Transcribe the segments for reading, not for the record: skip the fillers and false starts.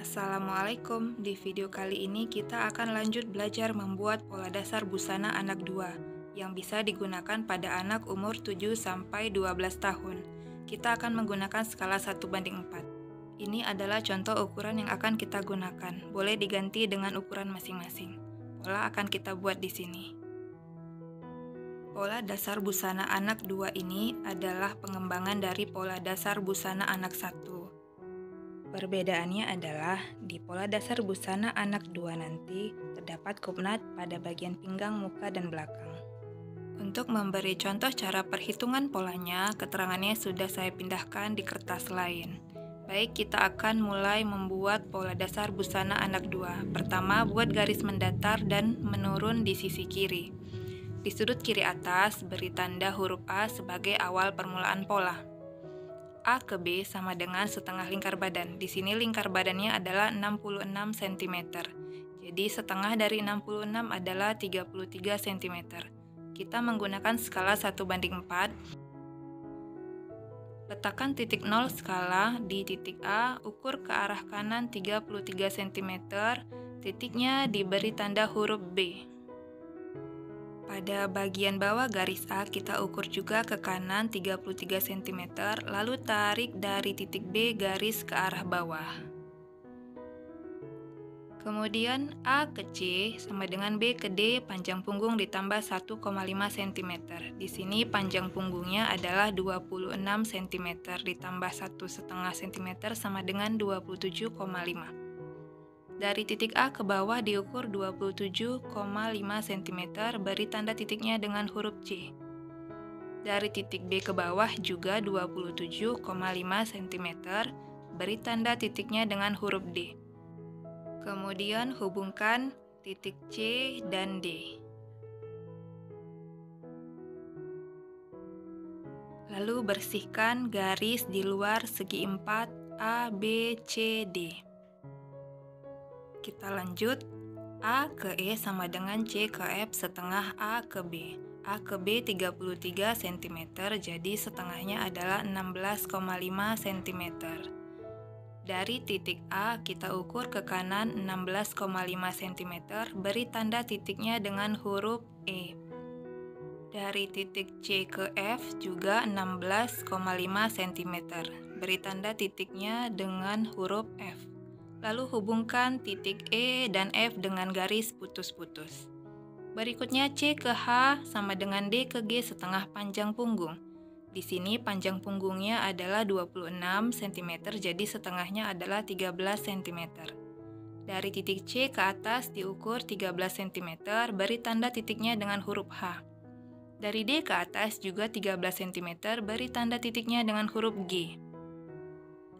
Assalamualaikum, di video kali ini kita akan lanjut belajar membuat pola dasar busana anak 2 yang bisa digunakan pada anak umur 7-12 tahun. Kita akan menggunakan skala 1:4. Ini adalah contoh ukuran yang akan kita gunakan, boleh diganti dengan ukuran masing-masing. Pola akan kita buat di sini. Pola dasar busana anak 2 ini adalah pengembangan dari pola dasar busana anak 1. Perbedaannya adalah di pola dasar busana anak 2 nanti terdapat kupnat pada bagian pinggang, muka, dan belakang. Untuk memberi contoh cara perhitungan polanya, keterangannya sudah saya pindahkan di kertas lain. Baik, kita akan mulai membuat pola dasar busana anak 2. Pertama, buat garis mendatar dan menurun di sisi kiri. Di sudut kiri atas, beri tanda huruf A sebagai awal permulaan pola. A ke B sama dengan setengah lingkar badan. Di sini lingkar badannya adalah 66 cm. Jadi setengah dari 66 adalah 33 cm. Kita menggunakan skala 1:4. Letakkan titik 0 skala di titik A, ukur ke arah kanan 33 cm. Titiknya diberi tanda huruf B. Pada bagian bawah garis A, kita ukur juga ke kanan 33 cm, lalu tarik dari titik B garis ke arah bawah. Kemudian A ke C sama dengan B ke D, panjang punggung ditambah 1,5 cm. Di sini panjang punggungnya adalah 26 cm ditambah 1,5 cm sama dengan 27,5. Dari titik A ke bawah diukur 27,5 cm, beri tanda titiknya dengan huruf C. Dari titik B ke bawah juga 27,5 cm, beri tanda titiknya dengan huruf D. Kemudian hubungkan titik C dan D. Lalu bersihkan garis di luar segi 4 A, B, C, D. Kita lanjut, A ke E sama dengan C ke F setengah A ke B. A ke B 33 cm, jadi setengahnya adalah 16,5 cm. Dari titik A kita ukur ke kanan 16,5 cm, beri tanda titiknya dengan huruf E. Dari titik C ke F juga 16,5 cm, beri tanda titiknya dengan huruf F. Lalu hubungkan titik E dan F dengan garis putus-putus. Berikutnya C ke H sama dengan D ke G setengah panjang punggung. Di sini panjang punggungnya adalah 26 cm, jadi setengahnya adalah 13 cm. Dari titik C ke atas diukur 13 cm, beri tanda titiknya dengan huruf H. Dari D ke atas juga 13 cm, beri tanda titiknya dengan huruf G.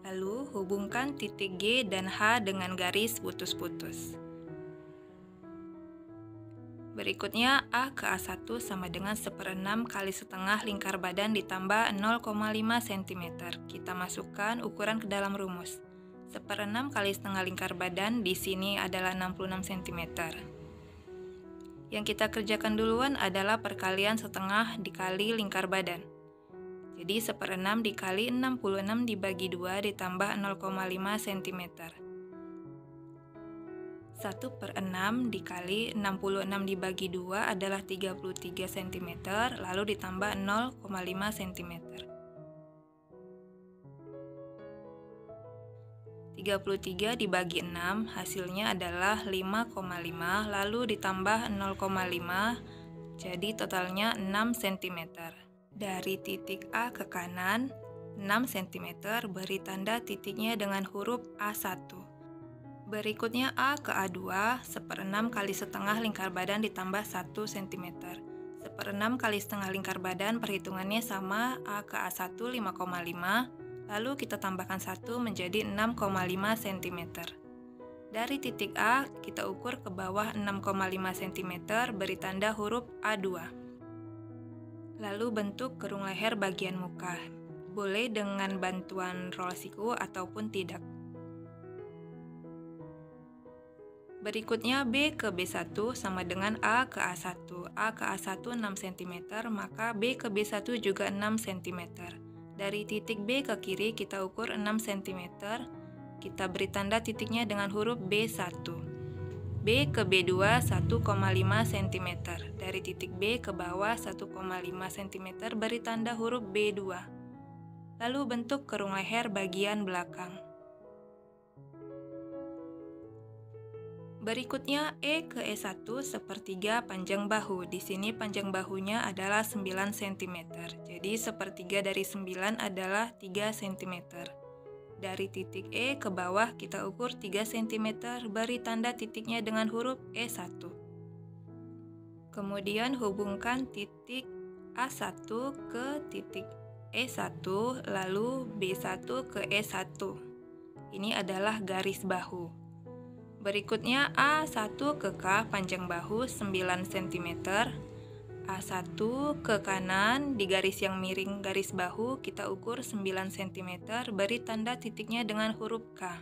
Lalu hubungkan titik G dan H dengan garis putus-putus. Berikutnya A ke A1 sama dengan 1/6 kali setengah lingkar badan ditambah 0,5 cm. Kita masukkan ukuran ke dalam rumus. 1/6 kali setengah lingkar badan di sini adalah 66 cm. Yang kita kerjakan duluan adalah perkalian setengah dikali lingkar badan. Jadi 1/6 dikali 66 dibagi 2 ditambah 0,5 cm. 1/6 dikali 66 dibagi 2 adalah 33 cm, lalu ditambah 0,5 cm. 33 dibagi 6 hasilnya adalah 5,5, lalu ditambah 0,5, jadi totalnya 6 cm. Dari titik A ke kanan 6 cm, beri tanda titiknya dengan huruf A1. Berikutnya A ke A2, 1/6 kali setengah lingkar badan ditambah 1 cm. 1/6 kali setengah lingkar badan perhitungannya sama, A ke A1 5,5, lalu kita tambahkan 1 menjadi 6,5 cm. Dari titik A kita ukur ke bawah 6,5 cm, beri tanda huruf A2. Lalu bentuk kerung leher bagian muka. Boleh dengan bantuan roll siku ataupun tidak. Berikutnya B ke B1 sama dengan A ke A1. A ke A1 6 cm, maka B ke B1 juga 6 cm. Dari titik B ke kiri kita ukur 6 cm. kita beri tanda titiknya dengan huruf B1. B ke B2 1,5 cm. Dari titik B ke bawah 1,5 cm beri tanda huruf B2. Lalu bentuk kerung leher bagian belakang. Berikutnya E ke E1 sepertiga panjang bahu. Di sini panjang bahunya adalah 9 cm. Jadi sepertiga dari 9 adalah 3 cm. Dari titik E ke bawah kita ukur 3 cm, beri tanda titiknya dengan huruf E1. Kemudian hubungkan titik A1 ke titik E1, lalu B1 ke E1. Ini adalah garis bahu. Berikutnya A1 ke K panjang bahu 9 cm. A1 ke kanan di garis yang miring garis bahu kita ukur 9 cm, beri tanda titiknya dengan huruf K.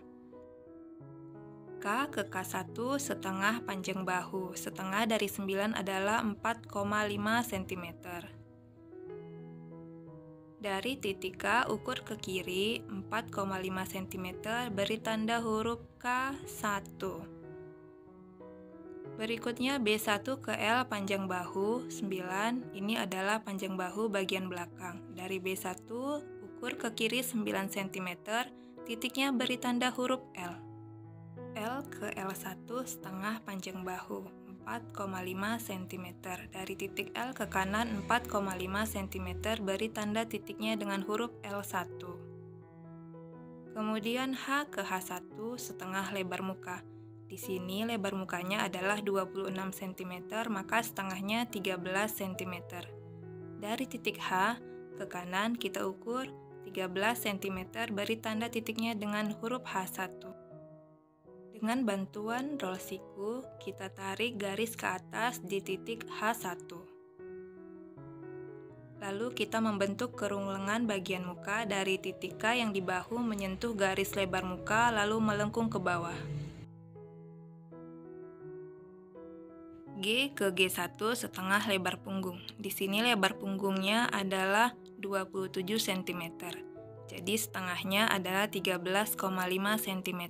K ke K1 setengah panjang bahu, setengah dari 9 adalah 4,5 cm. Dari titik K ukur ke kiri 4,5 cm, beri tanda huruf K1. Berikutnya B1 ke L panjang bahu 9, ini adalah panjang bahu bagian belakang. Dari B1 ukur ke kiri 9 cm, titiknya beri tanda huruf L. L ke L1 setengah panjang bahu 4,5 cm. Dari titik L ke kanan 4,5 cm, beri tanda titiknya dengan huruf L1. Kemudian H ke H1 setengah lebar muka. Di sini lebar mukanya adalah 26 cm, maka setengahnya 13 cm. Dari titik H ke kanan kita ukur 13 cm, beri tanda titiknya dengan huruf H1. Dengan bantuan roll siku, kita tarik garis ke atas di titik H1. Lalu kita membentuk kerung lengan bagian muka dari titik K yang di bahu menyentuh garis lebar muka lalu melengkung ke bawah. G ke G1 setengah lebar punggung. Di sini lebar punggungnya adalah 27 cm. Jadi setengahnya adalah 13,5 cm.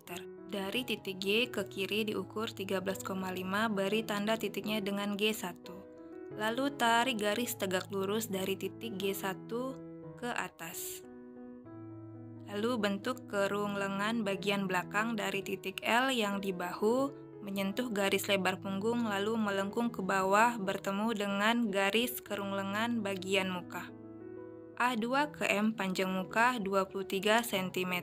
Dari titik G ke kiri diukur 13,5, beri tanda titiknya dengan G1. Lalu tarik garis tegak lurus dari titik G1 ke atas. Lalu bentuk kerung lengan bagian belakang dari titik L yang di bahu menyentuh garis lebar punggung lalu melengkung ke bawah bertemu dengan garis kerung lengan bagian muka. A2 ke M panjang muka 23 cm.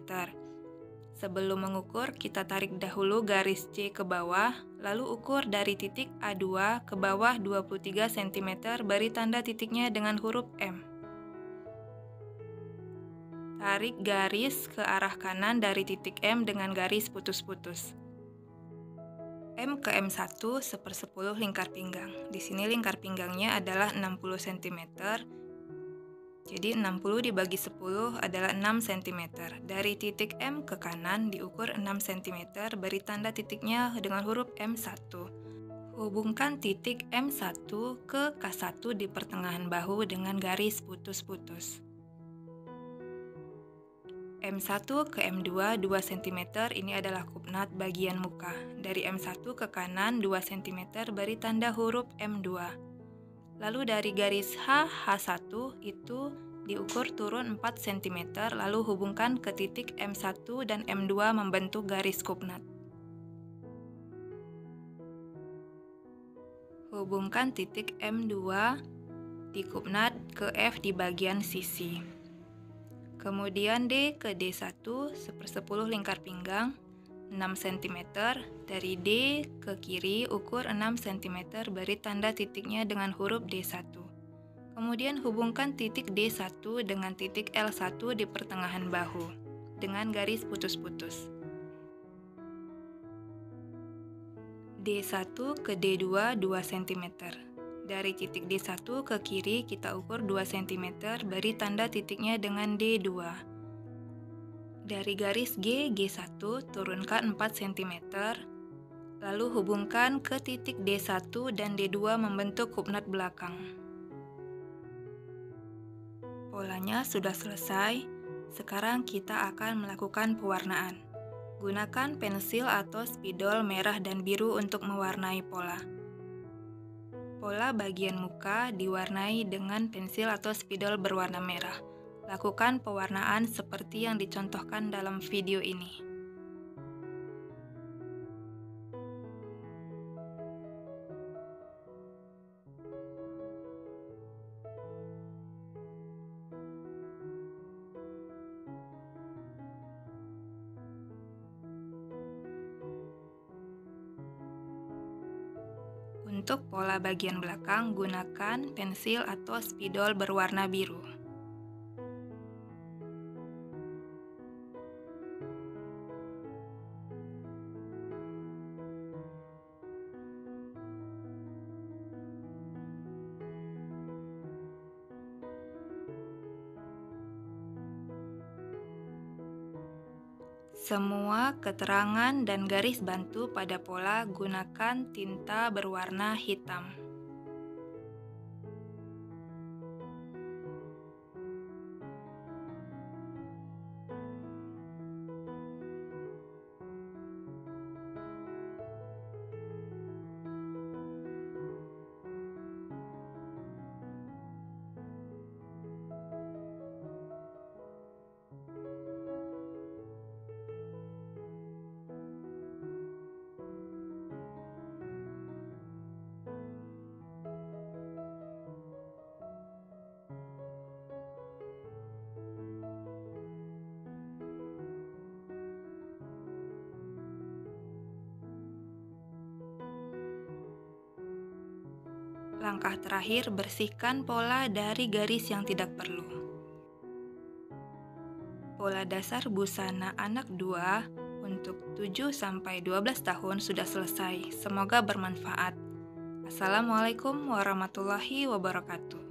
Sebelum mengukur, kita tarik dahulu garis C ke bawah, lalu ukur dari titik A2 ke bawah 23 cm, beri tanda titiknya dengan huruf M. Tarik garis ke arah kanan dari titik M dengan garis putus-putus. M ke M1 1/10 lingkar pinggang. Di sini lingkar pinggangnya adalah 60 cm. Jadi 60 dibagi 10 adalah 6 cm. Dari titik M ke kanan diukur 6 cm, beri tanda titiknya dengan huruf M1. Hubungkan titik M1 ke K1 di pertengahan bahu dengan garis putus-putus. M1 ke M2 2 cm, ini adalah kupnat bagian muka. Dari M1 ke kanan 2 cm, beri tanda huruf M2. Lalu dari garis H1 itu diukur turun 4 cm, lalu hubungkan ke titik M1 dan M2 membentuk garis kupnat. Hubungkan titik M2 di kupnat ke F di bagian sisi. Kemudian D ke D1 1/10 lingkar pinggang 6 cm. Dari D ke kiri ukur 6 cm, beri tanda titiknya dengan huruf D1. Kemudian hubungkan titik D1 dengan titik L1 di pertengahan bahu dengan garis putus-putus. D1 ke D2 2 cm. Dari titik D1 ke kiri kita ukur 2 cm, beri tanda titiknya dengan D2. Dari garis G1 turunkan 4 cm, lalu hubungkan ke titik D1 dan D2 membentuk kupnat belakang. Polanya sudah selesai, sekarang kita akan melakukan pewarnaan. Gunakan pensil atau spidol merah dan biru untuk mewarnai pola. Pola bagian muka diwarnai dengan pensil atau spidol berwarna merah. Lakukan pewarnaan seperti yang dicontohkan dalam video ini. Untuk pola bagian belakang, gunakan pensil atau spidol berwarna biru. Semua keterangan dan garis bantu pada pola gunakan tinta berwarna hitam. Langkah terakhir, bersihkan pola dari garis yang tidak perlu. Pola dasar busana anak 2 untuk 7-12 tahun sudah selesai. Semoga bermanfaat. Assalamualaikum warahmatullahi wabarakatuh.